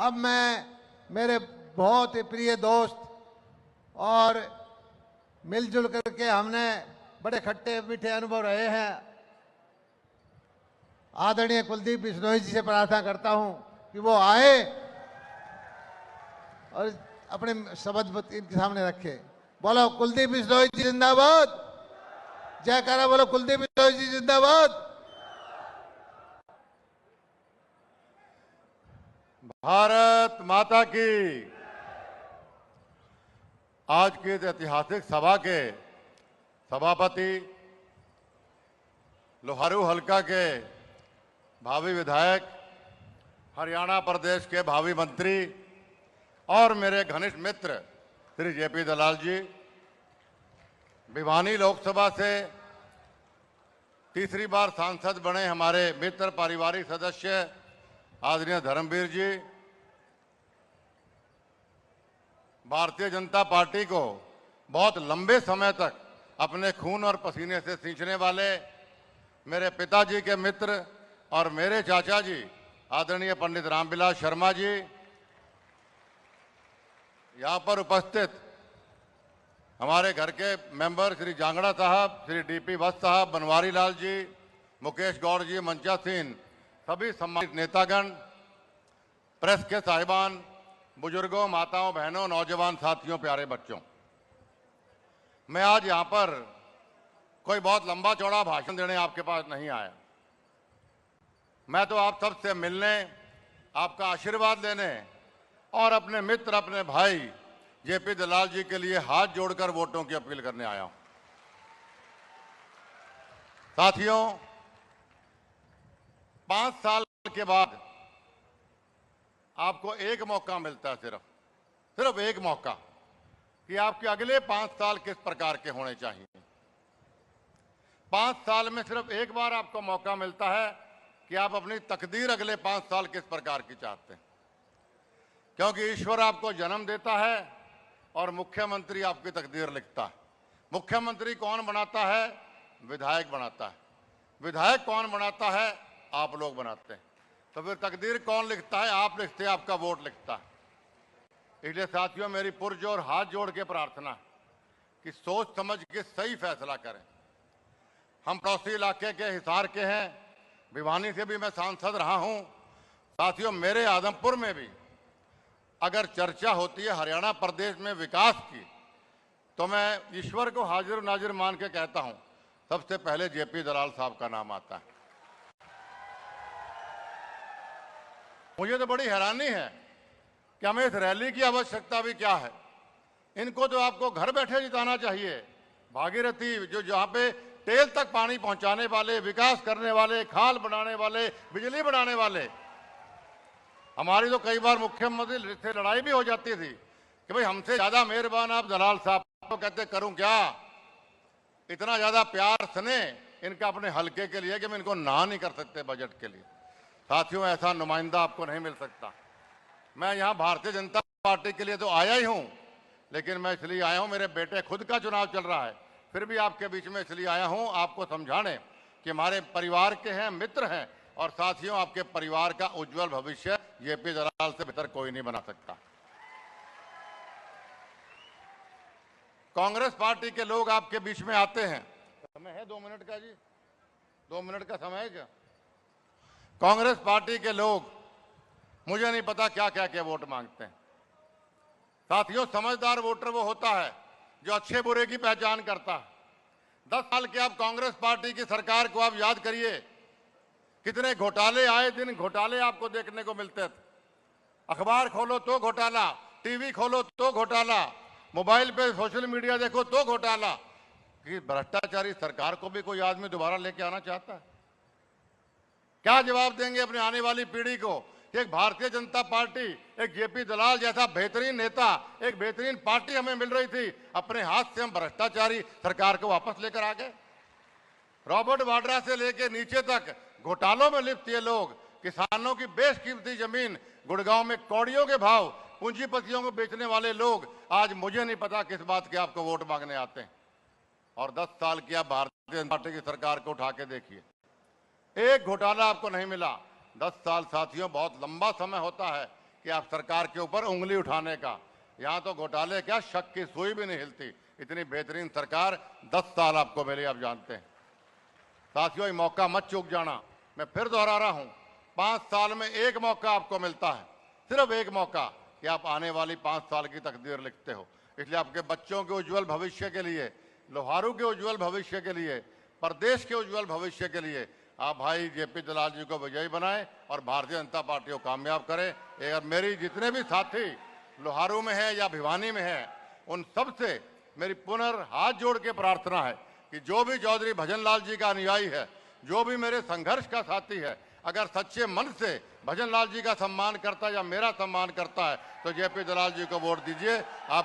अब मैं मेरे बहुत ही प्रिय दोस्त और मिलजुल करके हमने बड़े खट्टे मीठे अनुभव रहे हैं, आदरणीय कुलदीप बिश्नोई जी से प्रार्थना करता हूं कि वो आए और अपने शब्द इनके सामने रखे। बोलो कुलदीप बिश्नोई जी जिंदाबाद, जयकारा बोलो कुलदीप बिश्नोई जी जिंदाबाद। भारत माता की। आज की इस ऐतिहासिक सभा के सभापति, लोहारू हलका के भावी विधायक, हरियाणा प्रदेश के भावी मंत्री और मेरे घनिष्ठ मित्र श्री जेपी दलाल जी, भिवानी लोकसभा से तीसरी बार सांसद बने हमारे मित्र पारिवारिक सदस्य आदरणीय धर्मवीर जी, भारतीय जनता पार्टी को बहुत लंबे समय तक अपने खून और पसीने से सींचने वाले मेरे पिताजी के मित्र और मेरे चाचा जी आदरणीय पंडित रामविलास शर्मा जी, यहाँ पर उपस्थित हमारे घर के मेंबर श्री जांगड़ा साहब, श्री डीपी वत्स साहब, बनवारी लाल जी, मुकेश गौड़ जी, मंचा सिंह, सभी सम्मानित नेतागण, प्रेस के साहिबान, बुजुर्गों, माताओं, बहनों, नौजवान साथियों, प्यारे बच्चों, मैं आज यहां पर कोई बहुत लंबा चौड़ा भाषण देने आपके पास नहीं आया। मैं तो आप सबसे मिलने, आपका आशीर्वाद लेने और अपने मित्र, अपने भाई जेपी दलाल जी के लिए हाथ जोड़कर वोटों की अपील करने आया हूं। साथियों, 5 साल के बाद आपको एक मौका मिलता है, सिर्फ एक मौका, कि आपके अगले 5 साल किस प्रकार के होने चाहिए। 5 साल में सिर्फ एक बार आपको मौका मिलता है कि आप अपनी तकदीर अगले 5 साल किस प्रकार की चाहते हैं, क्योंकि ईश्वर आपको जन्म देता है और मुख्यमंत्री आपकी तकदीर लिखता है। मुख्यमंत्री कौन बनाता है? विधायक बनाता है। विधायक कौन बनाता है? आप लोग बनाते हैं। तो फिर तकदीर कौन लिखता है? आप लिखते हैं, आपका वोट लिखता है। इसलिए साथियों, मेरी पुरजोर हाथ जोड़ के प्रार्थना है कि सोच समझ के सही फैसला करें। हम पड़ोसी इलाके के हिसार के हैं, भिवानी से भी मैं सांसद रहा हूं। साथियों, मेरे आदमपुर में भी अगर चर्चा होती है हरियाणा प्रदेश में विकास की, तो मैं ईश्वर को हाजिर नाजिर मान के कहता हूं, सबसे पहले जेपी दलाल साहब का नाम आता है। मुझे तो बड़ी हैरानी है कि हमें इस रैली की आवश्यकता भी क्या है। इनको तो आपको घर बैठे जिताना चाहिए। भागीरथी, जो जहां पे टेल तक पानी पहुंचाने वाले, विकास करने वाले, खाल बनाने वाले, बिजली बनाने वाले। हमारी तो कई बार मुख्यमंत्री से लड़ाई भी हो जाती थी कि भाई हमसे ज्यादा मेहरबान आप दलाल साहब। तो कहते करूं क्या, इतना ज्यादा प्यार सने इनका अपने हलके के लिए कि मैं इनको ना नहीं कर सकते बजट के लिए। साथियों, ऐसा नुमाइंदा आपको नहीं मिल सकता। मैं यहां भारतीय जनता पार्टी के लिए तो आया ही हूं, लेकिन मैं इसलिए आया हूं, मेरे बेटे खुद का चुनाव चल रहा है, फिर भी आपके बीच में इसलिए आया हूं आपको समझाने कि हमारे परिवार के हैं, मित्र हैं, और साथियों, आपके परिवार का उज्जवल भविष्य जेपी दलाल से बेहतर कोई नहीं बना सकता। कांग्रेस पार्टी के लोग आपके बीच में आते हैं। समय है 2 मिनट का जी? 2 मिनट का समय है क्या? कांग्रेस पार्टी के लोग मुझे नहीं पता क्या क्या के वोट मांगते हैं। साथियों, समझदार वोटर वो होता है जो अच्छे बुरे की पहचान करता है। 10 साल के आप कांग्रेस पार्टी की सरकार को आप याद करिए, कितने घोटाले, आए दिन घोटाले आपको देखने को मिलते थे। अखबार खोलो तो घोटाला, टीवी खोलो तो घोटाला, मोबाइल पे सोशल मीडिया देखो तो घोटाला। कि भ्रष्टाचारी सरकार को भी कोई आदमी दोबारा लेके आना चाहता है? क्या जवाब देंगे अपने आने वाली पीढ़ी को कि एक भारतीय जनता पार्टी, एक जेपी दलाल जैसा बेहतरीन नेता, एक बेहतरीन पार्टी हमें मिल रही थी, अपने हाथ से हम भ्रष्टाचारी सरकार को वापस लेकर आ गए। रॉबर्ट वाड्रा से लेकर नीचे तक घोटालों में लिप्त ये लोग, किसानों की बेशकीमती जमीन गुड़गांव में कौड़ियों के भाव पूंजीपतियों को बेचने वाले लोग, आज मुझे नहीं पता किस बात के आपको वोट मांगने आते हैं। और 10 साल की आप भारतीय जनता पार्टी की सरकार को उठा के देखिए, एक घोटाला आपको नहीं मिला। 10 साल साथियों बहुत लंबा समय होता है कि आप सरकार के ऊपर उंगली उठाने का। यहां तो घोटाले क्या, शक की सुई भी नहीं हिलती। इतनी बेहतरीन सरकार 10 साल आपको मिली, आप जानते हैं। साथियों, ये मौका मत चूक जाना। मैं फिर दोहरा रहा हूं, 5 साल में एक मौका आपको मिलता है, सिर्फ एक मौका, कि आप आने वाली 5 साल की तकदीर लिखते हो। इसलिए आपके बच्चों के उज्जवल भविष्य के लिए, लोहारू के उज्जवल भविष्य के लिए, प्रदेश के उज्जवल भविष्य के लिए आप भाई जेपी दलाल जी को विजयी बनाएं और भारतीय जनता पार्टी को कामयाब करें। अगर मेरी जितने भी साथी लोहारू में है या भिवानी में है, उन सब से मेरी हाथ जोड़ के प्रार्थना है कि जो भी चौधरी भजन लाल जी का अनुयायी है, जो भी मेरे संघर्ष का साथी है, अगर सच्चे मन से भजन लाल जी का सम्मान करता है या मेरा सम्मान करता है, तो जेपी दलाल जी को वोट दीजिए। आप